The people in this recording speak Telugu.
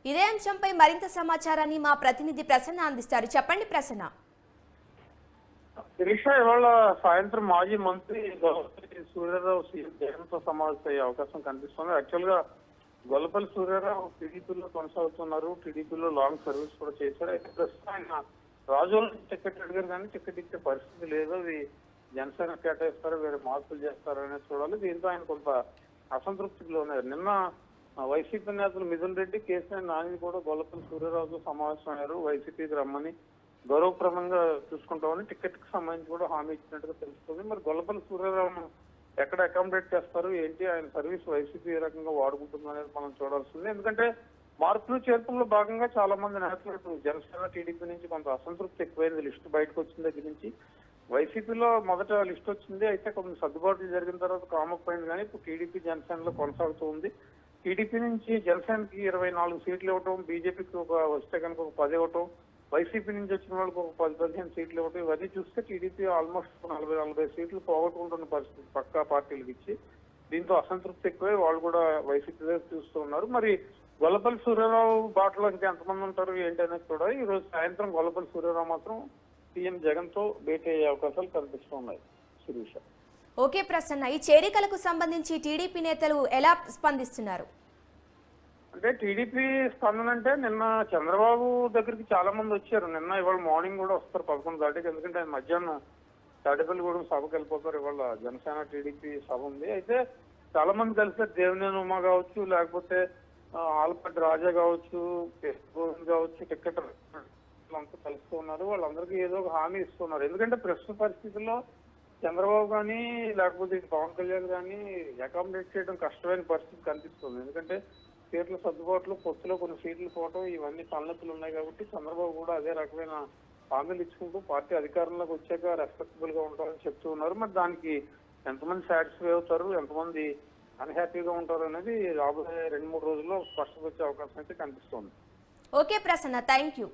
ఇదే అంశంపై మరింత సమాచారాన్ని మా ప్రతినిధి ప్రసన్న అందిస్తారు. చెప్పండి ప్రసన్న. శిరీష, ఇవాళ సాయంత్రం మాజీ మంత్రి గొల్లపల్లి సూర్యారావు సీఎం జగన్ తో సమావేశమయ్యే అవకాశం కనిపిస్తుంది. యాక్చువల్ గా గొల్లపల్లి సూర్యారావు టీడీపీలో కొనసాగుతున్నారు. టీడీపీలో లాంగ్ సర్వీస్ కూడా చేశారు. అయితే ప్రస్తుతం ఆయన రాజోల టికెట్ అడిగారు కానీ టికెట్ ఇచ్చే పరిస్థితి లేదు. అది జనసేన కేటాయిస్తారో వేరే మార్పులు చేస్తారో అనేది చూడాలి. దీంతో ఆయన కొంత అసంతృప్తికి లోనారు. నిన్న వైసీపీ నేతలు మిథున్ రెడ్డి, కేసీఆర్ నాని కూడా గొల్లపల్లి సూర్యారావుతో సమావేశమయ్యారు. వైసీపీకి రమ్మని గౌరవప్రదంగా చూసుకుంటామని టికెట్ కి సంబంధించి కూడా హామీ ఇచ్చినట్టుగా తెలుస్తుంది. మరి గొల్లపల్లి సూర్యారావును ఎక్కడ అకామిడేట్ చేస్తారు ఏంటి, ఆయన సర్వీస్ వైసీపీ ఏ రకంగా వాడుకుంటుంది అనేది మనం చూడాల్సింది. ఎందుకంటే మార్పులు చేర్పుల్లో భాగంగా చాలా మంది నేతలు జనసేన టీడీపీ నుంచి కొంత అసంతృప్తి ఎక్కువైంది. లిస్టు బయటకు వచ్చిన దగ్గర నుంచి వైసీపీలో మొదట లిస్ట్ వచ్చింది. అయితే కొన్ని సర్దుబాట్లు జరిగిన తర్వాత కామకపోయింది కానీ ఇప్పుడు టీడీపీ జనసేనలో కొనసాగుతూ ఉంది. టీడీపీ నుంచి జనసేనకి 24 సీట్లు ఇవ్వటం, బీజేపీకి వస్తే కనుక ఒక 10 ఇవ్వటం, వైసీపీ నుంచి వచ్చిన వాళ్ళకి ఒక 10-15 సీట్లు ఇవ్వటం, ఇవన్నీ చూస్తే టీడీపీ ఆల్మోస్ట్ 40-45 సీట్లు పోగొట్టుకుంటున్న పరిస్థితి పక్కా పార్టీలకు ఇచ్చి. దీంతో అసంతృప్తి ఎక్కువై వాళ్ళు కూడా వైసీపీ వైపు చూస్తూ ఉన్నారు. మరి గొల్లపల్లి సూర్యారావు బాటలో ఇంకా ఎంతమంది ఉంటారు ఏంటి అనేది కూడా ఈ రోజు సాయంత్రం గొల్లపల్లి సూర్యారావు మాత్రం సీఎం జగన్ తో భేటీ అయ్యే అవకాశాలు కనిపిస్తూ ఉన్నాయి. శిరీష. ఓకే ప్రసన్న, ఈ చేరికలకు సంబంధించి టీడీపీ నేతలు ఎలా స్పందిస్తున్నారు? అంటే టీడీపీ స్పందన అంటే నిన్న చంద్రబాబు దగ్గరికి చాలా మంది వచ్చారు. నిన్న ఇవాళ మార్నింగ్ కూడా వస్తారు 11 దాటికి. ఎందుకంటే ఆయన మధ్యాహ్నం తాడేపల్లిగూడెం సభకు వెళ్ళిపోతారు. ఇవాళ జనసేన టీడీపీ సభ ఉంది. అయితే చాలా మంది కలిసారు. దేవినేని ఉమా కావచ్చు, లేకపోతే ఆలపాటి రాజా కావచ్చు, కావచ్చు, టికెట్ అంతా కలుస్తూ ఉన్నారు. వాళ్ళందరికీ ఏదో ఒక హామీ ఇస్తున్నారు. ఎందుకంటే ప్రస్తుత పరిస్థితుల్లో చంద్రబాబు కానీ లేకపోతే పవన్ కళ్యాణ్ కానీ అకామిడేట్ చేయడం కష్టమైన పరిస్థితి కనిపిస్తుంది. ఎందుకంటే సీట్ల సర్దుబాట్లు, పొత్తులో కొన్ని సీట్లు పోవటం, ఇవన్నీ తలనొప్పులు ఉన్నాయి కాబట్టి చంద్రబాబు కూడా అదే రకమైన హామీలు ఇచ్చుకుంటూ పార్టీ అధికారంలోకి వచ్చాక రెస్పెక్టబుల్ గా ఉంటారని చెప్తూ ఉన్నారు. మరి దానికి ఎంతమంది సాటిస్ఫై అవుతారు, ఎంతమంది అన్హ్యాపీగా ఉంటారు అనేది రాబోయే 2-3 రోజుల్లో స్పష్టత వచ్చే అవకాశం అయితే కనిపిస్తుంది. Okay Prasanna, thank you.